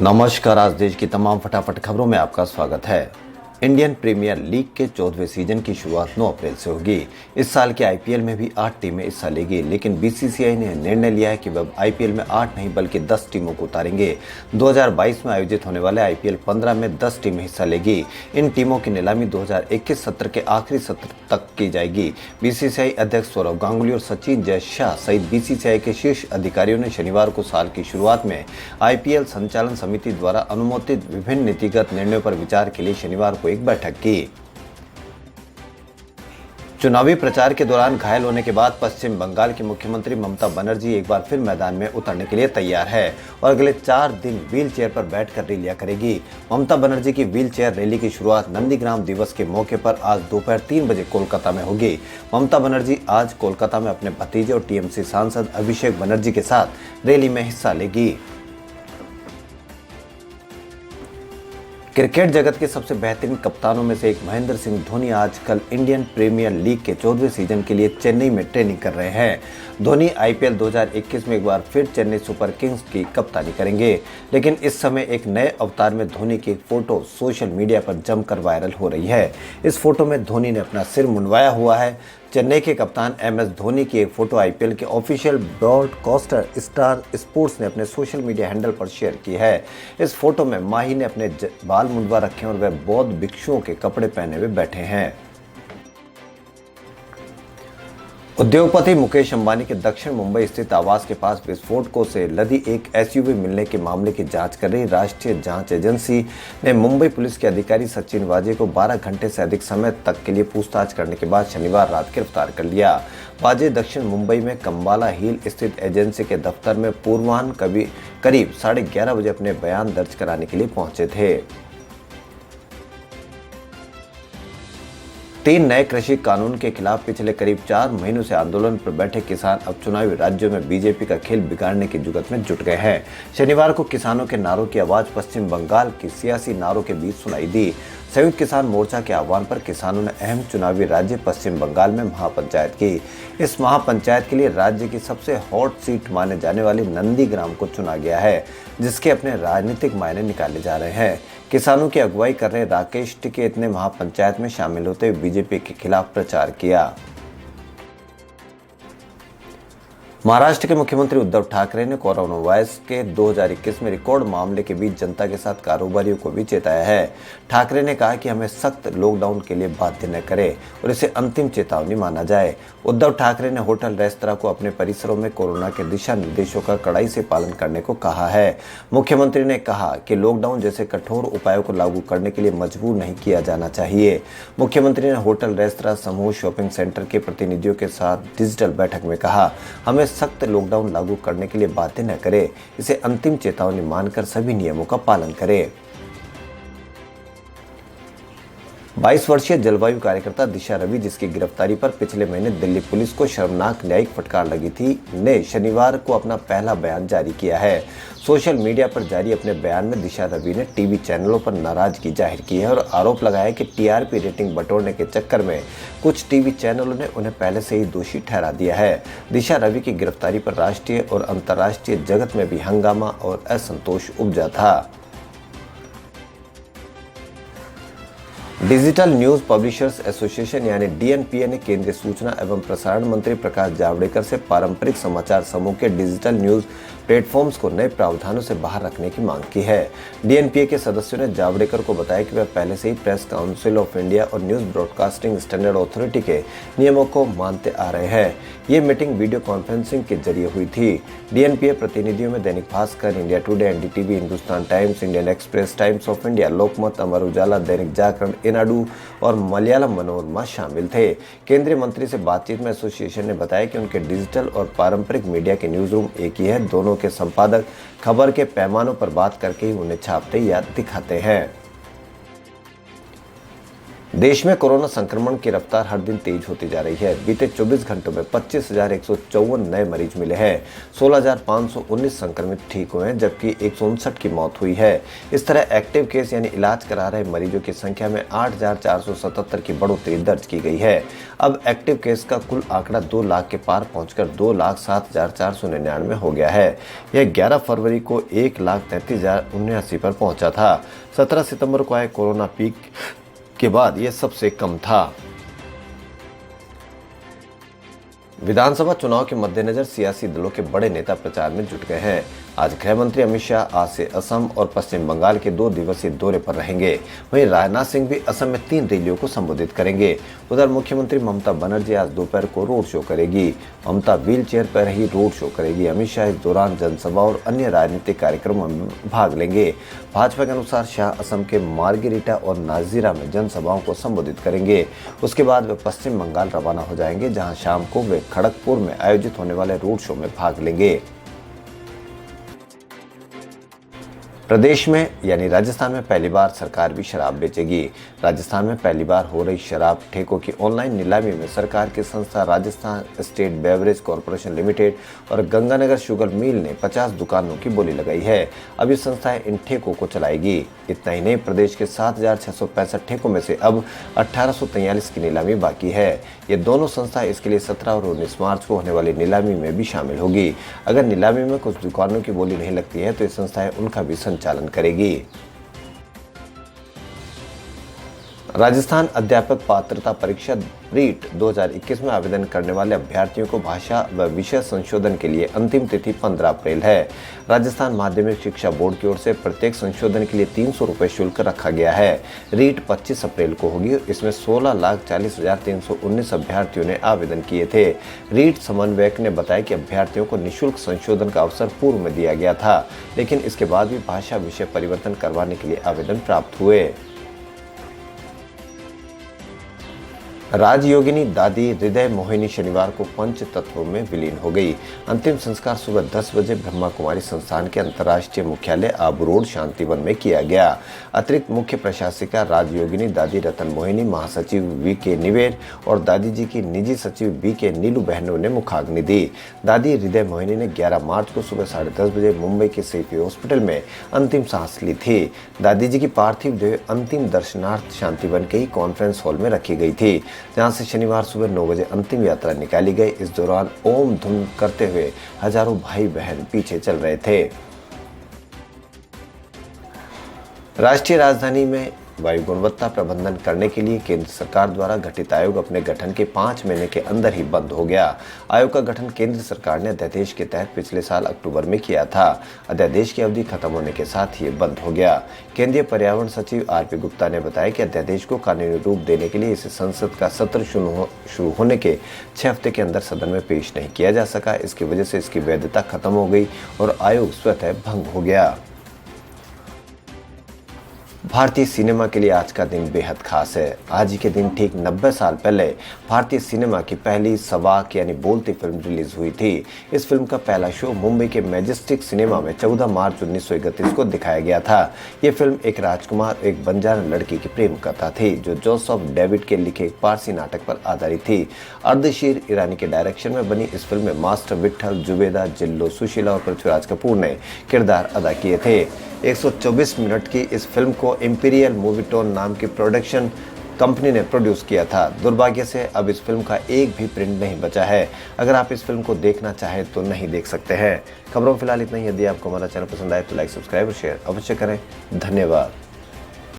नमस्कार। आज देश की तमाम फटाफट खबरों में आपका स्वागत है। इंडियन प्रीमियर लीग के 14वें सीजन की शुरुआत 9 अप्रैल से होगी। इस साल के आईपीएल में भी 8 टीमें हिस्सा लेगी, लेकिन बीसीसीआई ने निर्णय लिया है कि वह आईपीएल में 8 नहीं बल्कि 10 टीमों को उतारेंगे। 2022 में आयोजित होने वाले आईपीएल 15 में 10 टीमें हिस्सा लेगी। इन टीमों की नीलामी 2021 सत्र के आखिरी सत्र तक की जाएगी। बीसीसीआई अध्यक्ष सौरव गांगुली और सचिन जय शाह सहित बीसीसीआई के शीर्ष अधिकारियों ने शनिवार को साल की शुरुआत में आईपीएल संचालन समिति द्वारा अनुमोदित विभिन्न नीतिगत निर्णयों पर विचार के लिए शनिवार को एक बैठक की। चुनावी प्रचार के दौरान घायल होने के बाद पश्चिम बंगाल की मुख्यमंत्री ममता बनर्जी एक बार फिर मैदान में उतरने के लिए तैयार है और अगले 4 दिन व्हील चेयर पर बैठकर रैलियां करेगी। ममता बनर्जी की व्हील चेयर रैली की शुरुआत नंदीग्राम दिवस के मौके पर आज दोपहर 3 बजे कोलकाता में होगी। ममता बनर्जी आज कोलकाता में अपने भतीजे और टीएमसी सांसद अभिषेक बनर्जी के साथ रैली में हिस्सा लेगी। क्रिकेट जगत के सबसे बेहतरीन कप्तानों में से एक महेंद्र सिंह धोनी आजकल इंडियन प्रीमियर लीग के 14वें सीजन के लिए चेन्नई में ट्रेनिंग कर रहे हैं। धोनी आईपीएल 2021 में एक बार फिर चेन्नई सुपर किंग्स की कप्तानी करेंगे, लेकिन इस समय एक नए अवतार में धोनी की एक फोटो सोशल मीडिया पर जमकर वायरल हो रही है। इस फोटो में धोनी ने अपना सिर मुंडवाया हुआ है। चेन्नई के कप्तान एमएस धोनी की एक फोटो आईपीएल के ऑफिशियल ब्रॉडकास्टर स्टार स्पोर्ट्स ने अपने सोशल मीडिया हैंडल पर शेयर की है। इस फोटो में माही ने अपने बाल मुंडवा रखे और वह बौद्ध भिक्षुओं के कपड़े पहने हुए बैठे हैं। उद्योगपति मुकेश अंबानी के दक्षिण मुंबई स्थित आवास के पास विस्फोटकों से लदी एक एसयूवी मिलने के मामले की जांच कर रही राष्ट्रीय जांच एजेंसी ने मुंबई पुलिस के अधिकारी सचिन वाजे को 12 घंटे से अधिक समय तक के लिए पूछताछ करने के बाद शनिवार रात गिरफ्तार कर लिया। वाजे दक्षिण मुंबई में कंबाला हिल स्थित एजेंसी के दफ्तर में पूर्वाह्न करीब 11:30 बजे अपने बयान दर्ज कराने के लिए पहुंचे थे। 3 नए कृषि कानून के खिलाफ पिछले करीब 4 महीनों से आंदोलन पर बैठे किसान अब चुनावी राज्यों में बीजेपी का खेल बिगाड़ने की जुगत में जुट गए हैं। शनिवार को किसानों के नारों की आवाज पश्चिम बंगाल की सियासी नारों के बीच सुनाई दी। संयुक्त किसान मोर्चा के आह्वान पर किसानों ने अहम चुनावी राज्य पश्चिम बंगाल में महापंचायत की। इस महापंचायत के लिए राज्य की सबसे हॉट सीट माने जाने वाली नंदीग्राम को चुना गया है, जिसके अपने राजनीतिक मायने निकाले जा रहे हैं। किसानों की अगुवाई कर रहे राकेश टिकैत ने महापंचायत में शामिल होते हुए बीजेपी के खिलाफ प्रचार किया। महाराष्ट्र के मुख्यमंत्री उद्धव ठाकरे ने कोरोना वायरस के 2021 में रिकॉर्ड मामले के बीच जनता के साथ कारोबारियों को भी चेताया है। ठाकरे ने कहा कि हमें सख्त लॉकडाउन के लिए बाध्य न करें और इसे अंतिम चेतावनी माना जाए। उद्धव ठाकरे ने होटल रेस्तरां को अपने परिसरों में कोरोना के दिशा निर्देशों का कड़ाई से पालन करने को कहा है। मुख्यमंत्री ने कहा कि लॉकडाउन जैसे कठोर उपायों को लागू करने के लिए मजबूर नहीं किया जाना चाहिए। मुख्यमंत्री ने होटल रेस्तरां समूह शॉपिंग सेंटर के प्रतिनिधियों के साथ डिजिटल बैठक में कहा, हमें सख्त लॉकडाउन लागू करने के लिए बाध्य न करें, इसे अंतिम चेतावनी मानकर सभी नियमों का पालन करें। 22 वर्षीय जलवायु कार्यकर्ता दिशा रवि, जिसकी गिरफ्तारी पर पिछले महीने दिल्ली पुलिस को शर्मनाक न्यायिक फटकार लगी थी, ने शनिवार को अपना पहला बयान जारी किया है। सोशल मीडिया पर जारी अपने बयान में दिशा रवि ने टीवी चैनलों पर नाराजगी जाहिर की है और आरोप लगाया कि टीआरपी रेटिंग बटोरने के चक्कर में कुछ टीवी चैनलों ने उन्हें पहले से ही दोषी ठहरा दिया है। दिशा रवि की गिरफ्तारी पर राष्ट्रीय और अंतर्राष्ट्रीय जगत में भी हंगामा और असंतोष उपजा था। डिजिटल न्यूज पब्लिशर्स एसोसिएशन यानी डीएनपीए ने केंद्रीय सूचना एवं प्रसारण मंत्री प्रकाश जावड़ेकर से पारंपरिक समाचार समूह के डिजिटल न्यूज प्लेटफॉर्म्स को नए प्रावधानों से बाहर रखने की मांग की है। डीएनपीए के सदस्यों ने जावड़ेकर को बताया कि वह पहले से ही प्रेस काउंसिल ऑफ इंडिया और न्यूज ब्रॉडकास्टिंग स्टैंडर्ड अथॉरिटी के नियमों को मानते आ रहे हैं। ये मीटिंग वीडियो कॉन्फ्रेंसिंग के जरिए हुई थी। डीएनपीए प्रतिनिधियों में Dainik Bhaskar, India Today, NDTV, Hindustan Times, Indian Express, Times of India, Lokmat, Amar Ujala, Dainik Jagran, Eenadu और मलयालम मनोरमा शामिल थे। केंद्रीय मंत्री से बातचीत में एसोसिएशन ने बताया कि उनके डिजिटल और पारंपरिक मीडिया के न्यूज रूम एक ही है। दोनों के संपादक खबर के पैमानों पर बात करके ही उन्हें छापते या दिखाते हैं। देश में कोरोना संक्रमण की रफ्तार हर दिन तेज होती जा रही है। बीते 24 घंटों में 25,154 नए मरीज मिले हैं। 16,519 संक्रमित ठीक हुए हैं, जबकि 159 की मौत हुई है। इस तरह एक्टिव केस यानी इलाज करा रहे मरीजों की संख्या में 8,477 की बढ़ोतरी दर्ज की गई है। अब एक्टिव केस का कुल आंकड़ा 2 लाख के पार पहुंचकर 2,07,499 हो गया है। यह 11 फरवरी को 1,33,079 पर पहुंचा था। 17 सितंबर को आए कोरोना पीक के बाद यह सबसे कम था। विधानसभा चुनाव के मद्देनजर सियासी दलों के बड़े नेता प्रचार में जुट गए हैं। आज गृह मंत्री अमित शाह आज से असम और पश्चिम बंगाल के 2 दिवसीय दौरे पर रहेंगे। वहीं राजनाथ सिंह भी असम में 3 रैलियों को संबोधित करेंगे। उधर मुख्यमंत्री ममता बनर्जी आज दोपहर को रोड शो करेगी। ममता व्हील चेयर पर ही रोड शो करेगी। अमित शाह इस दौरान जनसभा और अन्य राजनीतिक कार्यक्रमों में भाग लेंगे। भाजपा के अनुसार शाह असम के मार्गेरिटा और नाजीरा में जनसभाओं को संबोधित करेंगे। उसके बाद वे पश्चिम बंगाल रवाना हो जाएंगे, जहां शाम को वे खड़गपुर में आयोजित होने वाले रोड शो में भाग लेंगे। प्रदेश में यानी राजस्थान में पहली बार सरकार भी शराब बेचेगी। राजस्थान में पहली बार हो रही शराब ठेकों की ऑनलाइन नीलामी में सरकार की संस्था Rajasthan state beverage corporation limited और गंगानगर शुगर मिल ने 50 दुकानों की बोली लगाई है। अब ये संस्थाएं इन ठेकों को चलाएगी। इतना ही नहीं, प्रदेश के 7,665 ठेकों में से अब 1,843 की नीलामी बाकी है। ये दोनों संस्थाएं इसके लिए 17 और 19 मार्च को होने वाली नीलामी में भी शामिल होगी। अगर नीलामी में कुछ दुकानों की बोली नहीं लगती है तो ये संस्थाएं उनका भी संचालन करेगी। राजस्थान अध्यापक पात्रता परीक्षा रीट 2021 में आवेदन करने वाले अभ्यर्थियों को भाषा व विषय संशोधन के लिए अंतिम तिथि 15 अप्रैल है। राजस्थान माध्यमिक शिक्षा बोर्ड की ओर से प्रत्येक संशोधन के लिए 300 रुपये शुल्क रखा गया है। रीट 25 अप्रैल को होगी। इसमें 16,40,319 अभ्यर्थियों ने आवेदन किए थे। रीट समन्वयक ने बताया कि अभ्यर्थियों को निःशुल्क संशोधन का अवसर पूर्व में दिया गया था, लेकिन इसके बाद भी भाषा विषय परिवर्तन करवाने के लिए आवेदन प्राप्त हुए। राजयोगिनी दादी हृदय मोहिनी शनिवार को पंच तत्वों में विलीन हो गई। अंतिम संस्कार सुबह 10 बजे ब्रह्मा कुमारी संस्थान के अंतर्राष्ट्रीय मुख्यालय आबू रोड शांतिवन में किया गया। अतिरिक्त मुख्य प्रशासिका राजयोगिनी दादी रतन मोहिनी, महासचिव वी.के. निवेर और दादी जी की निजी सचिव बी.के. नीलू बहनों ने मुखाग्नि दी। दादी हृदय मोहिनी ने 11 मार्च को सुबह 10:30 बजे मुंबई के सेफी हॉस्पिटल में अंतिम सांस ली थी। दादी जी की पार्थिव देह अंतिम दर्शनार्थ शांतिवन के ही कॉन्फ्रेंस हॉल में रखी गई थी, जहां से शनिवार सुबह 9 बजे अंतिम यात्रा निकाली गई। इस दौरान ओम धुन करते हुए हजारों भाई बहन पीछे चल रहे थे। राष्ट्रीय राजधानी में वायु गुणवत्ता प्रबंधन करने के लिए केंद्र सरकार द्वारा गठित आयोग अपने गठन के 5 महीने के अंदर ही बंद हो गया। आयोग का गठन केंद्र सरकार ने अध्यादेश के तहत पिछले साल अक्टूबर में किया था। अध्यादेश की अवधि खत्म होने के साथ ही ये बंद हो गया। केंद्रीय पर्यावरण सचिव आर.पी. गुप्ता ने बताया कि अध्यादेश को कानूनी रूप देने के लिए इसे संसद का सत्र शुरू होने के 6 हफ्ते के अंदर सदन में पेश नहीं किया जा सका। इसकी वजह से इसकी वैधता खत्म हो गई और आयोग स्वतः भंग हो गया। भारतीय सिनेमा के लिए आज का दिन बेहद खास है। आज ही के दिन ठीक 90 साल पहले भारतीय सिनेमा की पहली सवाक यानी बोलती फिल्म रिलीज हुई थी। इस फिल्म का पहला शो मुंबई के मैजेस्टिक सिनेमा में 14 मार्च 1931 को दिखाया गया था। ये फिल्म एक राजकुमार एक बंजारा लड़की की प्रेम कथा थी, जो जोसेफ डेविड के लिखे एक पारसी नाटक पर आधारित थी। अर्धशीर ईरानी के डायरेक्शन में बनी इस फिल्म में मास्टर विट्ठल, जुबेदा, जिल्लो, सुशीला और पृथ्वीराज कपूर ने किरदार अदा किए थे। 124 मिनट की इस फिल्म को इंपीरियल मूवीटोन नाम की प्रोडक्शन कंपनी ने प्रोड्यूस किया था। दुर्भाग्य से अब इस फिल्म का एक भी प्रिंट नहीं बचा है। अगर आप इस फिल्म को देखना चाहें तो नहीं देख सकते हैं। खबरों में फिलहाल इतना ही। यदि आपको हमारा चैनल पसंद आए तो लाइक, सब्सक्राइब और शेयर अवश्य करें। धन्यवाद।